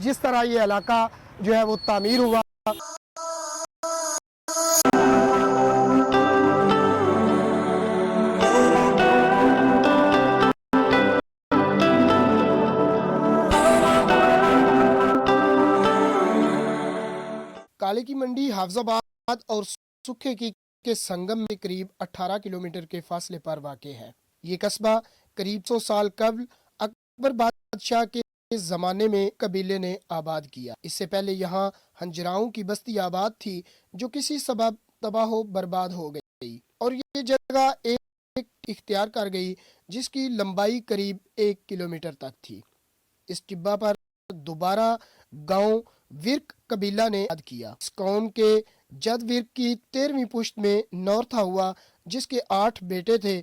جس طرح یہ علاقہ جو ہے وہ تعمیر ہوا. کالے کی منڈی حافظ آباد اور سکھے کی کے سنگم میں قریب 18 کلومیٹر کے فاصلے پر واقع ہے. یہ قصبہ قریب 100 سال قبل اکبر بادشاہ کے زمانے میں قبیلے نے آباد کیا. اس سے پہلے یہاں ہنجراؤں کی بستی آباد تھی جو کسی سبب تباہ و برباد ہو گئی اور یہ جگہ ایک اختیار کر گئی جس کی لمبائی قریب 1 کلومیٹر تک تھی. اس ٹبہ پر دوبارہ گاؤں ورک قبیلہ نے آباد کیا. اس قوم کے جد ورک کی 13ویں پشت میں نورتھا ہوا جس کے 8 بیٹے تھے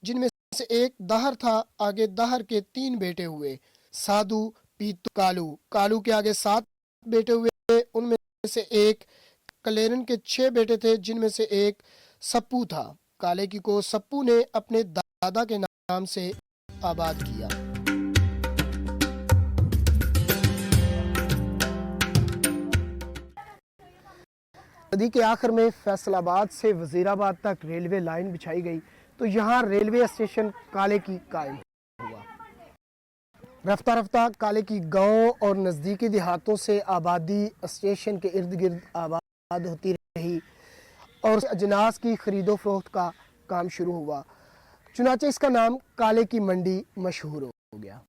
جن میں سے ایک دہر تھا. آگے دہر کے 3 بیٹے ہوئے سادھو پیتو کالو. کالو کے آگے 7 بیٹے ہوئے ان میں سے ایک کلیرن کے 6 بیٹے تھے جن میں سے ایک سپو تھا. کالے کی کو سپو نے اپنے دادا کے نام سے آباد کیا. صدی کے آخر میں فیصل آباد سے وزیر آباد تک ریلوے لائن بچھائی گئی تو یہاں ریلوے اسٹیشن کالے کی قائم ہوا. رفتہ رفتہ کالے کی گاؤں اور نزدیکی دیہاتوں سے آبادی اسٹیشن کے ارد گرد آباد ہوتی رہی اور اجناس کی خرید و فروخت کا کام شروع ہوا. چنانچہ اس کا نام کالے کی منڈی مشہور ہو گیا.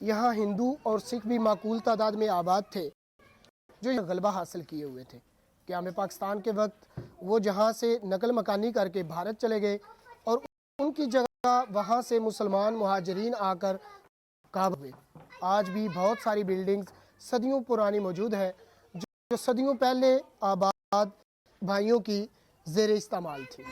یہاں ہندو اور سکھ بھی معقول تعداد میں آباد تھے جو یہ غلبہ حاصل کیے ہوئے تھے. قیام پاکستان کے وقت وہ جہاں سے نقل مکانی کر کے بھارت چلے گئے اور ان کی جگہ وہاں سے مسلمان مہاجرین آ کر کعبہ ہوئے. آج بھی بہت ساری بلڈنگز صدیوں پرانی موجود ہے جو صدیوں پہلے آباد بھائیوں کی زیر استعمال تھی.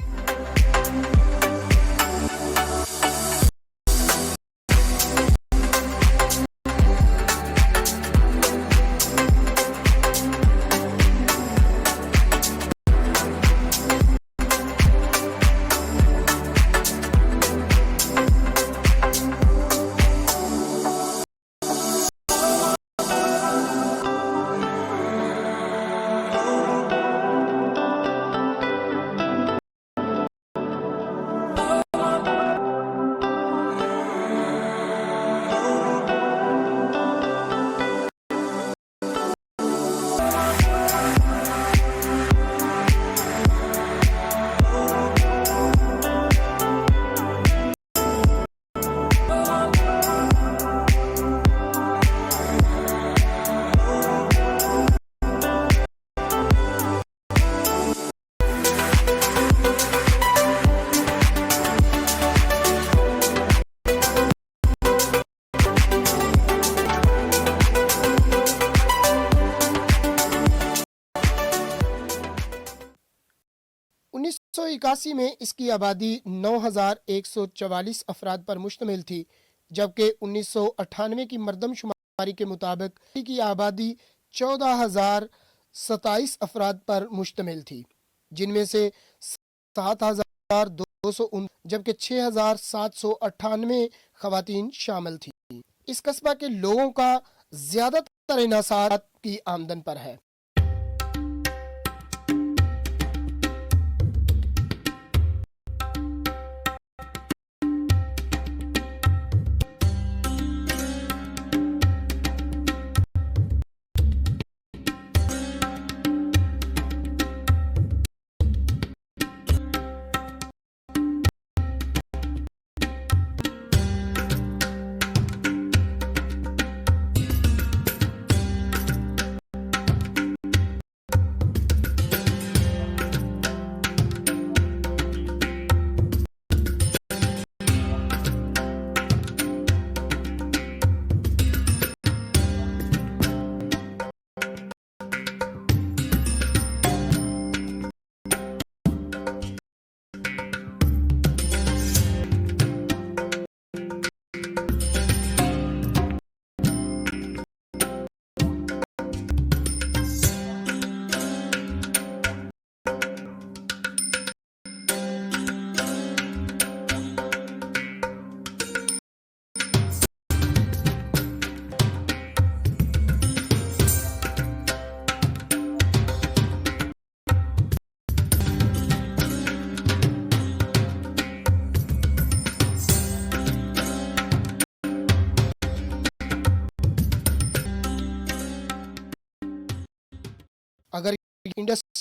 میں اس کی آبادی 9144 افراد پر مشتمل تھی جبکہ 1998 کی مردم شماری کے مطابق کی آبادی 14027 افراد پر مشتمل تھی جن میں سے 7200 جبکہ 6798 خواتین شامل تھیں. اس قصبہ کے لوگوں کا زیادہ تر انحصار کی آمدن پر ہے.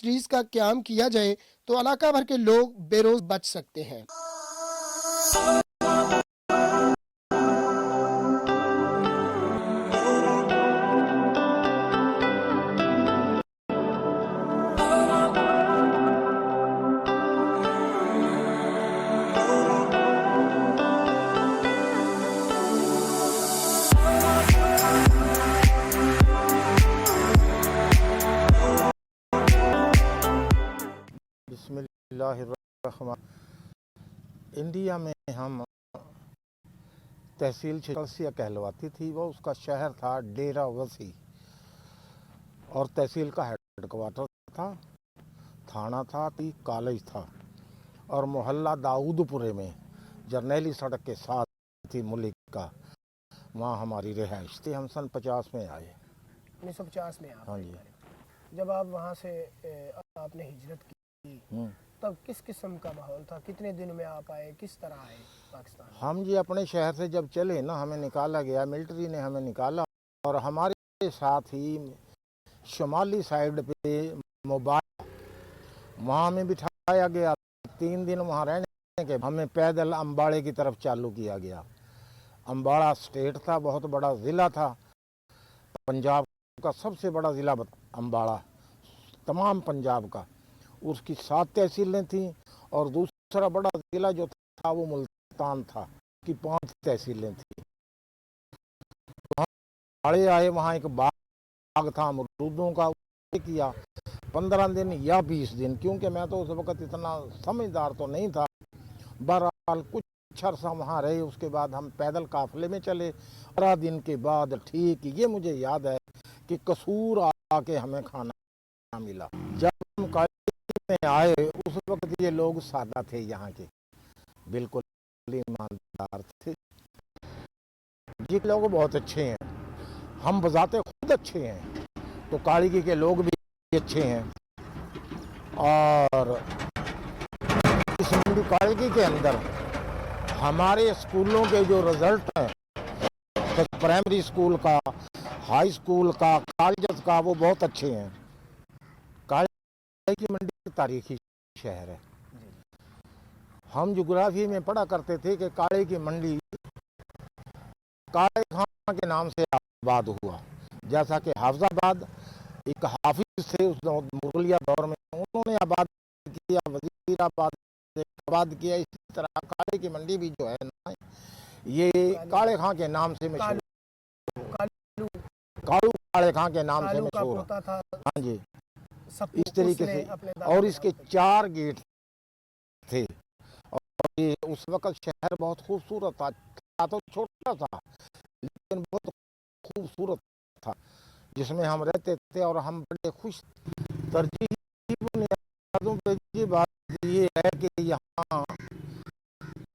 इंडस्ट्रीज का क्याम किया जाए तो इलाका भर के लोग बेरोज बच सकते हैं। बिस्मिल्लाहिर्रहमान। इंडिया में हम तहसील कलसिया कहलवाती थी, वो उसका शहर था डेरा वसी और तहसील का हेडक्वार्टर था, थाना था, कॉलेज था और मोहल्ला दाऊदपुरे में जर्नैली सड़क के साथ ही मुल्क का, वहाँ हमारी रिहाइश थी। हम सन 50 में आए। 1950 में आप? हाँ जी। जब आप वहाँ से आपने हिजरत की तब किस किस्म का माहौल था? कितने दिन में आप आए? किस तरह आए पाकिस्तान? हम जी अपने शहर से जब चले ना, हमें निकाला गया, मिलिट्री ने हमें निकाला और हमारे साथ ही शुमाली साइड पे मोबाइल वहाँ में बिठाया गया। 3 दिन वहाँ रहने के हमें पैदल अम्बाड़े की तरफ चालू किया गया। अम्बाड़ा स्टेट था, बहुत बड़ा ज़िला था, पंजाब का सबसे बड़ा ज़िला अम्बाड़ा, तमाम पंजाब का। उसकी 7 तहसीलें थीं और दूसरा बड़ा ज़िला जो था वो मुल्तान था, कि 5 तहसीलें थीं। आड़े आए, वहाँ एक बाग था अमरूदों का, किया 15 दिन या 20 दिन, क्योंकि मैं तो उस वक़्त इतना समझदार तो नहीं था। बहरहाल कुछ अर्सा वहाँ रहे, उसके बाद हम पैदल काफिले में चले। 12 दिन के बाद ठीक ये मुझे याद है कि कसूर आके हमें खाना मिला। जब हम में आए उस वक्त ये लोग सादा थे, यहाँ के बिल्कुल ईमानदार थे। ये लोग बहुत अच्छे हैं, हम बजाते खुद अच्छे हैं, तो कालीगी के लोग भी अच्छे हैं। और इस मंडी कालीगी के अंदर हमारे स्कूलों के जो रिजल्ट हैं, तो प्राइमरी स्कूल का, हाई स्कूल का, कॉलेज का, वो बहुत अच्छे हैं। कालीगी की मंडी तारीखी शहर है। हम ज्योग्राफी में पढ़ा करते थे कि काले की मंडी काले खां के नाम से आबाद हुआ। जैसा कि हाफजाबाद एक हाफिज थे उस मुगलिया दौर में, उन्होंने आबाद किया, वजीराबाद आबाद किया। इसी तरह काले की मंडी भी जो है ना, ये काले खां के नाम से मशहूर, कालू काले खां के नाम से मशहूर। हाँ जी, इस तरीके से। और इसके 4 गेट थे और ये उस वक्त शहर बहुत खूबसूरत था तो छोटा था लेकिन बहुत खूबसूरत था, जिसमें हम रहते थे और हम बड़े खुश। तरजीही बुनियादों पे ये बात ये है कि यहाँ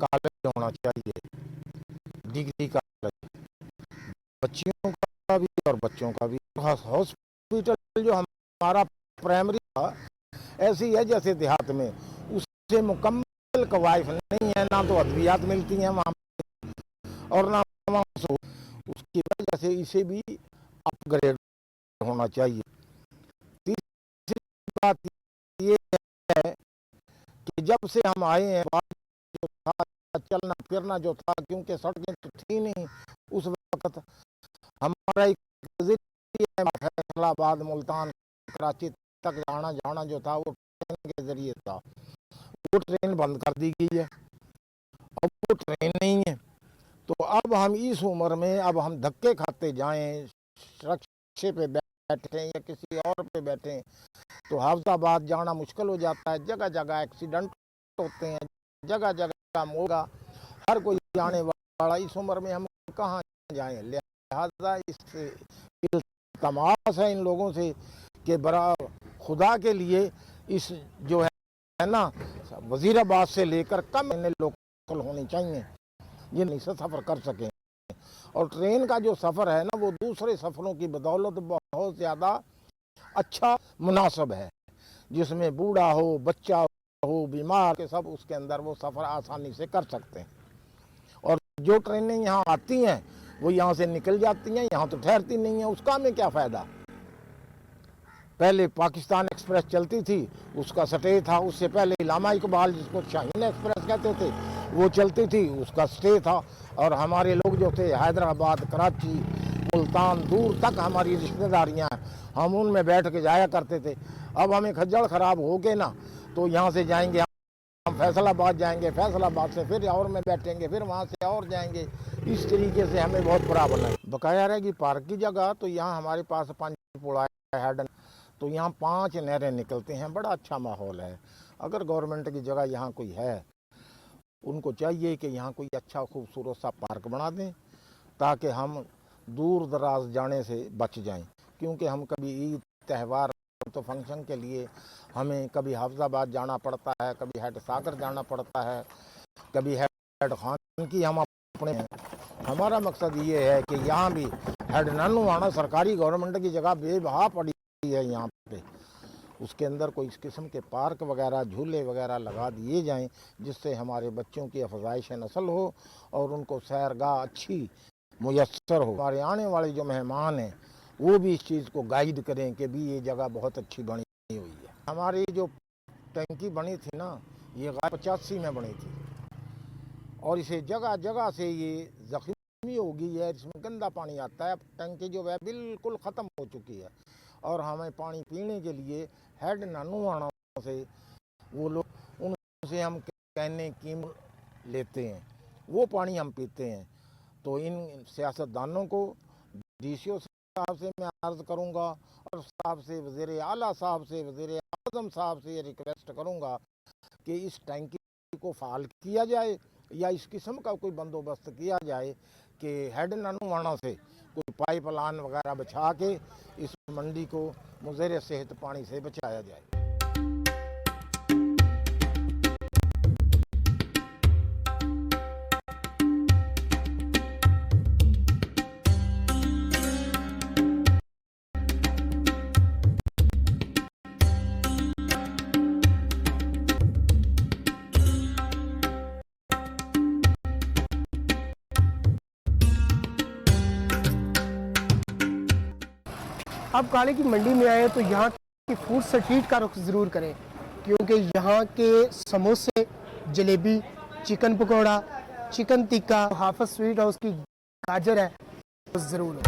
कॉलेज होना चाहिए, डिग्री कॉलेज, बच्चियों का भी और बच्चों का भी। हॉस्पिटल जो हमारा प्राइमरी था ऐसी है जैसे देहात में, उससे मुकम्मल कवायफ नहीं है, ना तो अद्वियात मिलती हैं वहाँ और ना वहाँ से, उसकी वजह से इसे भी अपग्रेड होना चाहिए। तीसरी बात ये है कि जब से हम आए हैं, जो था चलना फिरना जो था, क्योंकि सड़कें तो थी नहीं उस वक्त, हमारा एक फैसलाबाद, मुल्तान, कराची तक आना जाना जो था वो ट्रेन के जरिए था। वो ट्रेन बंद कर दी गई है, अब वो ट्रेन नहीं है। तो अब हम इस उम्र में अब हम धक्के खाते जाएं, रिक्शे पे बैठे या किसी और पे बैठे, तो हाफजाबाद जाना मुश्किल हो जाता है। जगह जगह एक्सीडेंट होते हैं, जगह जगह मोगा, हर कोई जाने वाला। इस उम्र में हम कहाँ जाएं? लिहाजा इससे इल्तमास है इन लोगों से कि बरा खुदा के लिए इस जो है ना, वजीराबाद से लेकर कम लोकल होनी चाहिए, ये नहीं से सफ़र कर सकें। और ट्रेन का जो सफ़र है ना, वो दूसरे सफ़रों की बदौलत बहुत ज़्यादा अच्छा मुनासिब है, जिसमें बूढ़ा हो, बच्चा हो, बीमार के सब उसके अंदर वो सफ़र आसानी से कर सकते हैं। और जो ट्रेनें यहाँ आती हैं वो यहाँ से निकल जाती हैं, यहाँ तो ठहरती नहीं है, उसका हमें क्या फ़ायदा। पहले पाकिस्तान एक्सप्रेस चलती थी, उसका स्टे था। उससे पहले इलामा इकबाल, जिसको शाहीन एक्सप्रेस कहते थे, वो चलती थी, उसका स्टे था। और हमारे लोग जो थे हैदराबाद, कराची, मुल्तान, दूर तक हमारी रिश्तेदारियाँ हैं, हम उनमें बैठ के जाया करते थे। अब हमें खज्जल ख़राब हो के ना, तो यहाँ से जाएंगे हम फैसलाबाद जाएंगे, फैसलाबाद से फिर और में बैठेंगे, फिर वहाँ से और जाएंगे। इस तरीके से हमें बहुत प्रॉब्लम है। बकाया रहेगी पार्क की जगह, तो यहाँ हमारे पास पंचपुड़ा है, तो यहाँ 5 नहरें निकलते हैं, बड़ा अच्छा माहौल है। अगर गवर्नमेंट की जगह यहाँ कोई है, उनको चाहिए कि यहाँ कोई अच्छा खूबसूरत सा पार्क बना दें, ताकि हम दूर दराज जाने से बच जाएं। क्योंकि हम कभी ईद, त्यौहार, तो फंक्शन के लिए हमें कभी हाफिजाबाद जाना पड़ता है, कभी हेड सागर जाना पड़ता है, कभी हेड खान की हम अपने हैं। हमारा मकसद ये है कि यहाँ भी हेड नानूवाना सरकारी गवर्नमेंट की जगह बेबहा पड़ी है यहाँ पे, उसके अंदर कोई इस किस्म के पार्क वगैरह, झूले वगैरह लगा दिए जाएं, जिससे हमारे बच्चों की अफजाइश नस्ल हो और उनको सैरगाह अच्छी मुयस्सर हो। हमारे आने वाले जो मेहमान हैं वो भी इस चीज़ को गाइड करें कि भी ये जगह बहुत अच्छी बनी हुई है। हमारी जो टंकी बनी थी ना, ये 85 में बनी थी, और इसे जगह जगह से ये जख्मी हो गई है, इसमें गंदा पानी आता है। टंकी जो है बिल्कुल ख़त्म हो चुकी है, और हमें पानी पीने के लिए हेड नानूवाना से वो लोग, उनसे हम कहने कीमत लेते हैं, वो पानी हम पीते हैं। तो इन सियासतदानों को, डीसीओ साहब से मैं अर्ज़ करूंगा, और साहब से, वज़ीर आला साहब से, वज़ीर आज़म साहब से ये रिक्वेस्ट करूंगा कि इस टैंकी को फ़ाल किया जाए, या इस किस्म का कोई बंदोबस्त किया जाए कि हेड नानूवाना से कोई पाइप लाइन वगैरह बिछा के इस मंडी को मुज़र सेहत पानी से बचाया जाए। आप काले की मंडी में आए तो यहाँ की फूड स्ट्रीट का रुख ज़रूर करें, क्योंकि यहाँ के समोसे, जलेबी, चिकन पकौड़ा, चिकन टिक्का, हाफिज स्वीट हाउस की गाजर है, तो ज़रूर।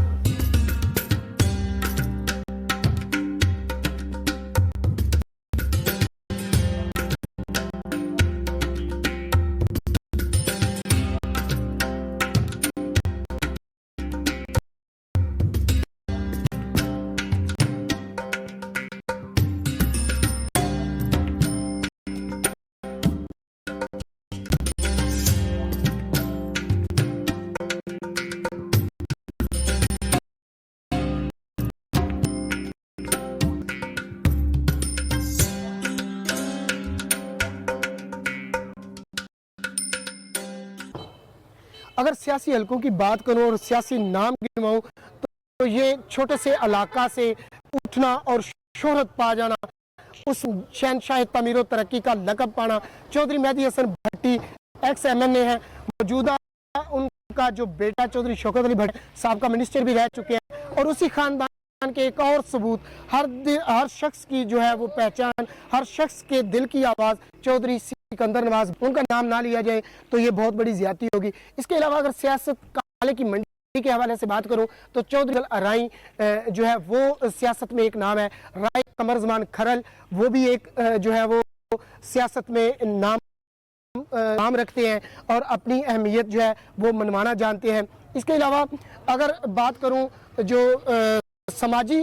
अगर सियासी हलकों की बात करूं और सियासी नाम गिनवाऊं, तो ये छोटे से इलाका से उठना और शोहरत पा जाना, उस शहनशाह तमीर तरक्की का लक़ब पाना, चौधरी मेहदी हसन भट्टी एक्स MNA है, मौजूदा उनका जो बेटा चौधरी शौकत अली भट्टी साबका मिनिस्टर भी रह चुके हैं, और उसी खानदान के एक और सबूत, हर शख्स की जो है वो पहचान, हर शख्स के दिल की आवाज़ चौधरी सिकंदर नवाज, उनका नाम ना लिया जाए तो ये बहुत बड़ी ज़्यादती होगी। इसके अलावा अगर सियासत काले की मंडी के हवाले से बात करूं तो चौधरी राई जो है वो सियासत में एक नाम है। राय कमरजमान खरल, वो भी एक जो है वो सियासत में नाम रखते हैं और अपनी अहमियत जो है वो मनवाना जानते हैं। इसके अलावा अगर बात करूं जो समाजी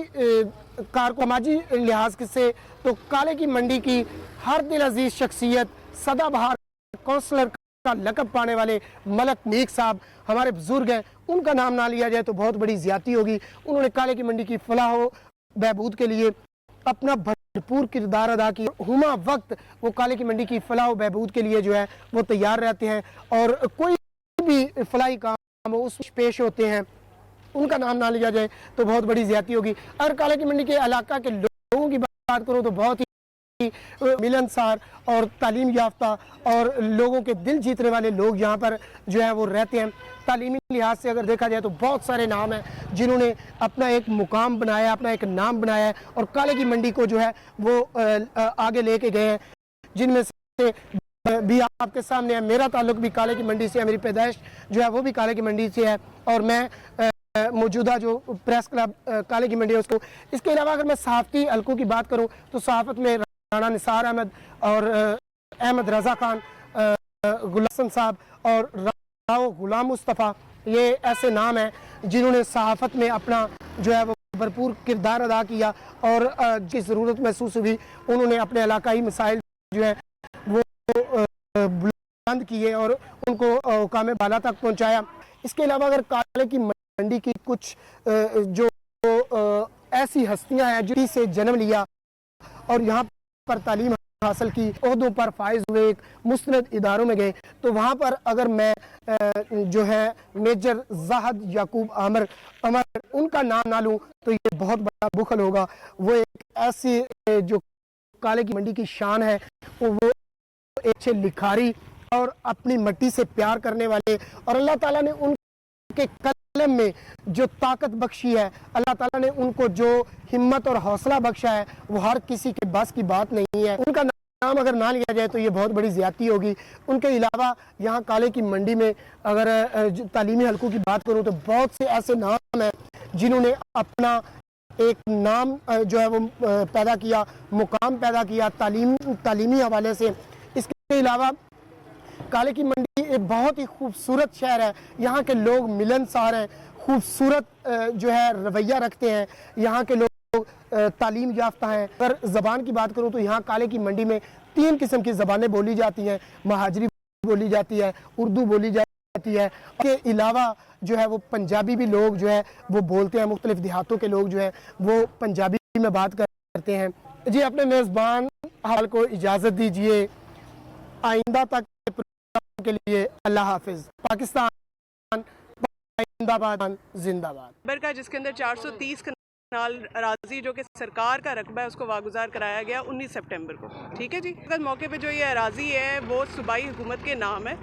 लिहाज से, तो काले की मंडी की हर दिल अजीज शख्सियत, सदाबहार काउंसलर का लक़ब पाने वाले मलक मीक साहब हमारे बुजुर्ग हैं, उनका नाम ना लिया जाए तो बहुत बड़ी ज़्यादती होगी। उन्होंने काले की मंडी की फलाह बहबूद के लिए अपना भरपूर किरदार अदा किया। हुमा वक्त वो काले की मंडी की फलाह बहबूद के लिए जो है वो तैयार रहते हैं, और कोई भी फलाही काम हो उसमें पेश होते हैं। उनका नाम ना लिया जाए तो बहुत बड़ी ज़्यादती होगी। अगर काले की मंडी के इलाका के लोगों की बात करूँ तो बहुत ही मिलनसार और तालीम याफ्ता और लोगों के दिल जीतने वाले लोग यहाँ पर जो है वो रहते हैं। तालीमी लिहाज से अगर देखा जाए तो बहुत सारे नाम हैं जिन्होंने अपना एक मुकाम बनाया, अपना एक नाम बनाया है और काले की मंडी को जो है वो आगे लेके गए हैं, जिनमें से भी आपके सामने है। मेरा ताल्लुक भी काले की मंडी से है, मेरी पैदाइश जो है वो भी काले की मंडी से है और मैं मौजूदा जो प्रेस क्लब काले की मंडी है उसको। इसके अलावा अगर मैं सहाफ़ती हल्कों की बात करूं तो सहाफ़त में राणा निसार अहमद और अहमद रज़ा खान, गुलशन साहब और राव गुलाम मुस्तफ़ा, ये ऐसे नाम हैं जिन्होंने सहाफ़त में अपना जो है वो भरपूर किरदार अदा किया और जिस ज़रूरत महसूस हुई उन्होंने अपने इलाकाई मसाइल जो है वो बुलंद किए और उनको हुकाम बाला तक पहुँचाया। इसके अलावा अगर काले की मंडी की कुछ जो ऐसी हस्तियां हैं जिनसे जन्म लिया और यहाँ पर तालीम हासिल की, ओहदों पर फाइज हुए, एक मुस्तनद इदारों में गए, तो वहाँ पर अगर मैं जो है मेजर ज़ाहद याकूब अमर उनका नाम ना लूँ तो ये बहुत बड़ा बुखल होगा। वो एक ऐसी जो काले की मंडी की शान है, वो एक अच्छे लिखारी और अपनी मिट्टी से प्यार करने वाले, और अल्लाह ताला ने उनके कलम में जो ताकत बख्शी है, अल्लाह ताला ने उनको जो हिम्मत और हौसला बख्शा है, वो हर किसी के बस की बात नहीं है। उनका नाम अगर ना लिया जाए तो ये बहुत बड़ी ज़्यादती होगी। उनके अलावा यहाँ काले की मंडी में अगर तालीमी हलकों की बात करूँ तो बहुत से ऐसे नाम हैं जिन्होंने अपना एक नाम जो है वो पैदा किया, मुकाम पैदा किया तालीमी हवाले से। इसके अलावा काले की मंडी एक बहुत ही खूबसूरत शहर है, यहाँ के लोग मिलनसार हैं, खूबसूरत जो है रवैया रखते हैं, यहाँ के लोग तालीम याफ्ता हैं। अगर ज़बान की बात करूँ तो यहाँ काले की मंडी में 3 किस्म की ज़बानें बोली जाती हैं, महाजरी बोली जाती है, उर्दू बोली जाती है, के अलावा जो है वो पंजाबी भी लोग जो है वो बोलते हैं, मुख्तलिफ देहातों के लोग जो है वो पंजाबी में बात करते हैं। जी अपने मेज़बान हाल को इजाज़त दीजिए, आइंदा तक के लिए अल्लाह हाफिज। पाकिस्तान जिंदाबाद जिंदाबाद। खबर का जिसके अंदर 430 कनाल अराजी जो कि सरकार का रकबा है उसको वागुजार कराया गया 19 सितंबर को। ठीक है जी। कल मौके पे जो ये अराजी है वो सूबाई हुकूमत के नाम है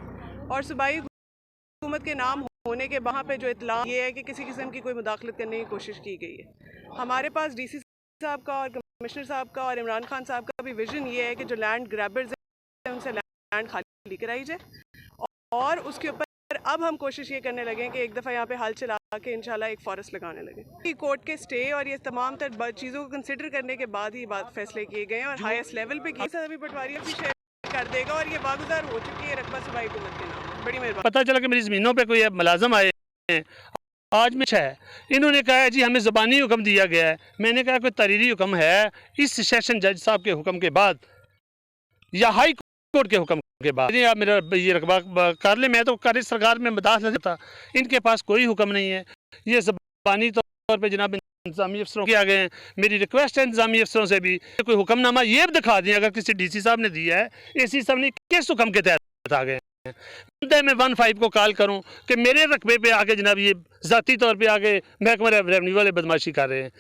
और सूबाई हुकूमत के नाम होने के वहाँ पे जो इतला ये है कि किसी किस्म की कोई मुदाखलत करने की कोशिश की गई है। हमारे पास डीसी साहब का और कमिश्नर साहब का और इमरान खान साहब का भी विजन ये है कि जो लैंड ग्रैबर्स हैं उनसे लैंड खाली कराई जाए और उसके ऊपर अब हम कोशिश ये करने लगे कि एक दफ़ा यहाँ पे हल चला के इंशाल्लाह एक फॉरेस्ट लगाने लगे। कोर्ट के स्टे और ये तमाम तर चीज़ों को कंसिडर करने के बाद ही बात फैसले किए गए और हाईएस्ट लेवल पे की अभी पटवारी भी शेयर कर देगा और ये वागुजार हो चुकी है रकबा सूबाई हुकूमत के नाम। बड़ी मेहरबानी। पता चला कि मेरी ज़मीनों पे कोई मुलाजम आए हैं, आज में है, इन्होंने कहा है जी हमें ज़बानी हुक्म दिया गया है। मैंने कहा कोई तहरीरी हुक्म है इस सेशन जज साहब के हुक्म के बाद या हाई कोर्ट के हुक्म के बाद आप मेरा ये रकबा कर ले, मैं तो कार्य सरकार में मुदाखलत था। इनके पास कोई हुक्म नहीं है, ये ज़बानी तौर पे जनाब इंतजामी अफसरों के आ गए हैं। मेरी रिक्वेस्ट है इंतजामी अफसरों से भी कोई हुक्मनामा ये दिखा दें, अगर किसी डीसी साहब ने दिया है, एसी साहब ने किस हुक्म के तहत आ गए हैं। मैं 15 को कॉल करूं कि मेरे रकबे पे आके जनाब ये ज़ाती तौर पे आके महकमा रेवन्यू वाले बदमाशी कर रहे हैं।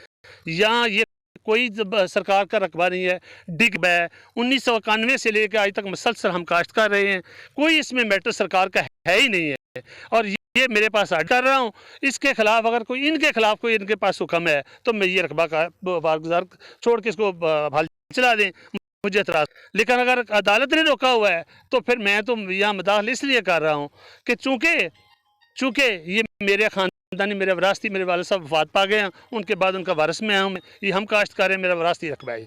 यहाँ ये कोई सरकार का रकबा नहीं है, डिग है। 1991 से लेकर आज तक मुसलसल हम काश्त कर रहे हैं, कोई इसमें मैटर सरकार का है ही नहीं है। और ये मेरे पास आर्डर कर रहा हूँ, इसके खिलाफ अगर कोई इनके खिलाफ कोई इनके पास हुक्म है तो मैं ये रकबा का वागुजार छोड़ के इसको हल चला दें, मुझे एतराज़। लेकिन अगर अदालत ने रोका हुआ है तो फिर मैं तो यहाँ मुदाखल इसलिए कर रहा हूँ कि चूँकि ये मेरे खानदानी मेरे वरासती मेरे वाले साहब वफात पा गए हैं, उनके बाद उनका वारिस में हूँ, ये हम काश्त कर रहे हैं, मेरा वरासती रकबा है।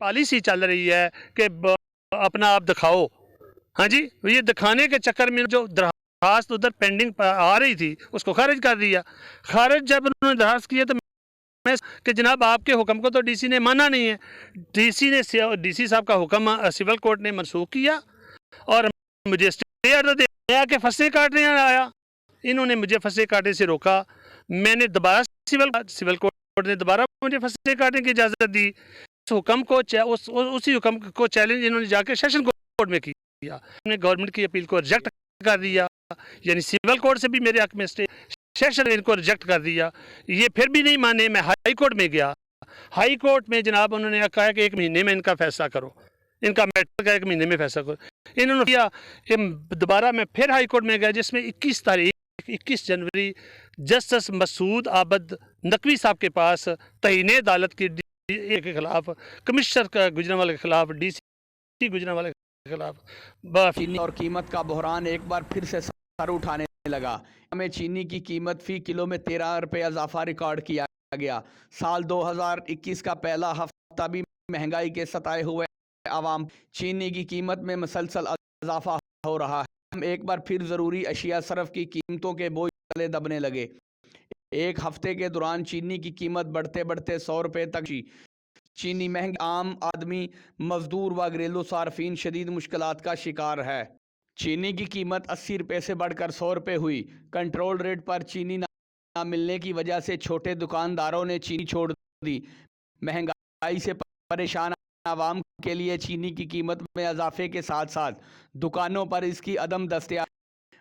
पॉलिसी चल रही है कि अपना आप दिखाओ। हाँ जी, ये दिखाने के चक्कर में जो दरखास्त उधर पेंडिंग आ रही थी उसको खारिज कर दिया। खारिज जब उन्होंने दरखास्त किया तो मैं कि जनाब आपके हुक्म को तो डीसी ने माना नहीं है। डीसी साहब का हुक्म सिविल कोर्ट ने मनसूख किया और मुझे स्टे ऑर्डर दिया कि फंसे काटने आया। इन्होंने मुझे फंसे काटने से रोका, मैंने दोबारा सिविल कोर्ट ने दोबारा मुझे फंसे काटने की इजाज़त दी। उस हुक्म को उसी हुक्म को चैलेंज इन्होंने जाके सेशन कोर्ट में किया। हमने गवर्नमेंट की अपील को रिजेक्ट कर दिया, यानी सिविल कोर्ट से भी मेरे हक में स्टे, सेशन इनको रिजेक्ट कर दिया। ये फिर भी नहीं माने, मैं हाई कोर्ट में गया। हाई कोर्ट में जनाब उन्होंने कहा कि 1 महीने में इनका फैसला करो। इनका मैटर का 1 महीने में फैसला करो। इन्होंने किया कि दोबारा मैं फिर हाई कोर्ट में गया, जिसमें 21 जनवरी जस्टिस मसूद आबद नकवी साहब के पास तहीने अदालत की DA के खिलाफ, कमिश्नर गुजरांवाला के खिलाफ, DC गुजरांवाला के खिलाफ चीनी और कीमत का बहरान एक बार फिर से सर उठाने लगा। हमें चीनी की कीमत फी किलो में 13 रुपये इजाफा रिकॉर्ड किया गया। साल 2021 का पहला हफ्ता भी महंगाई के सताए हुए आवाम चीनी की कीमत में मुसलसल इजाफा हो रहा है। हम एक बार फिर ज़रूरी अशिया सरफ की कीमतों के बोझ तले दबने लगे। एक हफ्ते के दौरान चीनी की कीमत बढ़ते बढ़ते 100 रुपये तक चीनी महंगी, आम आदमी, मजदूर व घरेलू सार्फिन शदीद मुश्किलात का शिकार है। चीनी की कीमत 80 रुपये से बढ़कर 100 रुपये हुई। कंट्रोल रेट पर चीनी ना मिलने की वजह से छोटे दुकानदारों ने चीनी छोड़ दी। महंगाई से परेशान आवाम के लिए चीनी की कीमत में इजाफे के साथ साथ दुकानों पर इसकी अदम दस्तयाब।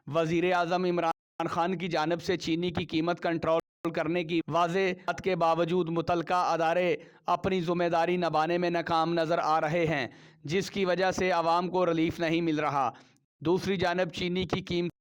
वज़ीर आज़म इमरान खान की जानिब से चीनी की कीमत कंट्रोल करने की वाज़ेह बात के बावजूद मुतलका अदारे अपनी ज़िम्मेदारी निभाने में नाकाम नज़र आ रहे हैं, जिसकी वजह से आवाम को रिलीफ नहीं मिल रहा। दूसरी जानिब चीनी की कीमत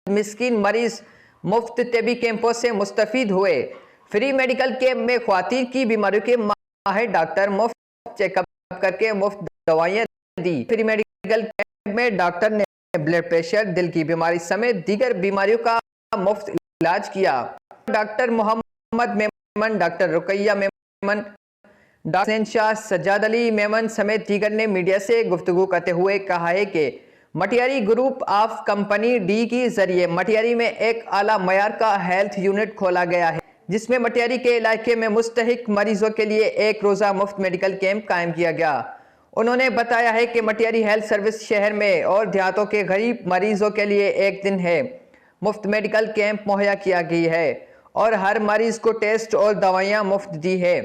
मिस्कीन मरीज मुफ्त तबी कैंपों से मुस्तफीद हुए। फ्री मेडिकल कैंप में ख्वातीन की बीमारियों के माहिर डॉक्टर मुफ्त चेकअप करके मुफ्त दवाइयाँ दी। फ्री मेडिकल कैंप में डॉक्टर ने ब्लड प्रेशर, दिल की बीमारी समेत दीगर बीमारियों का मुफ्त इलाज किया। Doctor Mohammad Memon, doctor Ruqaiya Memon, doctor Shah, Sajjad Ali Memon समेत दीगर ने मीडिया से गुफ्तगू करते हुए कहा है कि मटियारी ग्रुप ऑफ कंपनी डी की जरिए मटियारी में एक आला मयार का हेल्थ यूनिट खोला गया है, जिसमें मटियारी के इलाके में मुस्तहिक मरीजों के लिए एक रोज़ा मुफ्त मेडिकल कैंप कायम किया गया। उन्होंने बताया है कि मटियारी हेल्थ सर्विस शहर में और देहातों के गरीब मरीजों के लिए एक दिन है मुफ्त मेडिकल कैंप मुहैया किया गई है और हर मरीज को टेस्ट और दवाइयाँ मुफ्त दी है।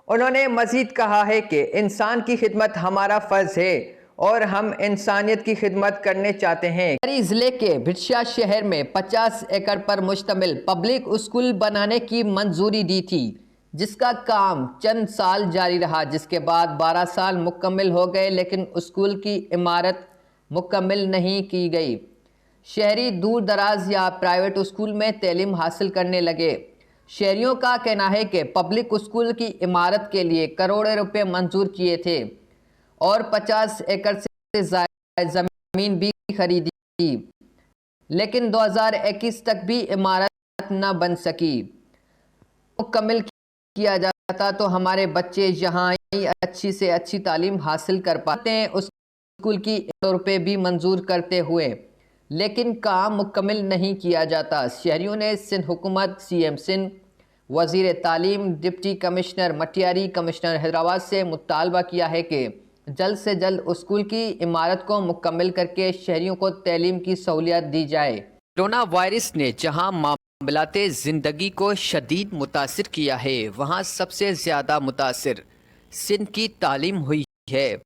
उन्होंने मजीद कहा है कि इंसान की खिदमत हमारा फ़र्ज है और हम इंसानियत की खिदमत करने चाहते हैं। ज़िले के भिटशा शहर में 50 एकड़ पर मुश्तमिल पब्लिक स्कूल बनाने की मंजूरी दी थी, جس کا کام چند سال جاری رہا، جس کے بعد 12 سال مکمل ہو گئے لیکن اسکول کی عمارت مکمل نہیں کی گئی۔ شہری دور دراز یا پرائیویٹ اسکول میں تعلیم حاصل کرنے لگے۔ شہریوں کا کہنا ہے کہ پبلک اسکول کی عمارت کے لیے کروڑوں روپے منظور کیے تھے اور 50 ایکڑ سے زائد زمین بھی خریدی، لیکن 2021 تک بھی عمارت نہ بن سکی۔ مکمل کیا جاتا تو ہمارے بچے یہاں ہی اچھی سے اچھی تعلیم حاصل کر پاتے ہیں۔ اس اسکول کی روپے بھی منظور کرتے ہوئے لیکن کام مکمل نہیں کیا جاتا۔ شہریوں نے سندھ حکومت، سی ایم سندھ، وزیر تعلیم، deputy commissioner Matiari, commissioner Hyderabad سے مطالبہ کیا ہے کہ جلد سے جلد اسکول کی عمارت کو مکمل کر کے شہریوں کو تعلیم کی سہولیات دی جائے۔ کرونا وائرس نے جہاں معاملات زندگی کو شدید متاثر کیا ہے، وہاں سب سے زیادہ متاثر سندھ کی تعلیم ہوئی ہے۔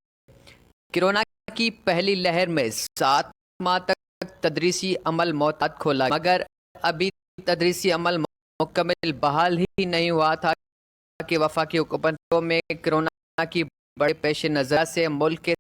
کرونا کی پہلی لہر میں 7 ماہ تک تدریسی عمل معتاد کھولا، مگر ابھی تدریسی عمل مکمل بحال ہی نہیں ہوا تھا کہ وفاقی حکومتوں میں کرونا کی بڑے پیش نظر سے ملک کے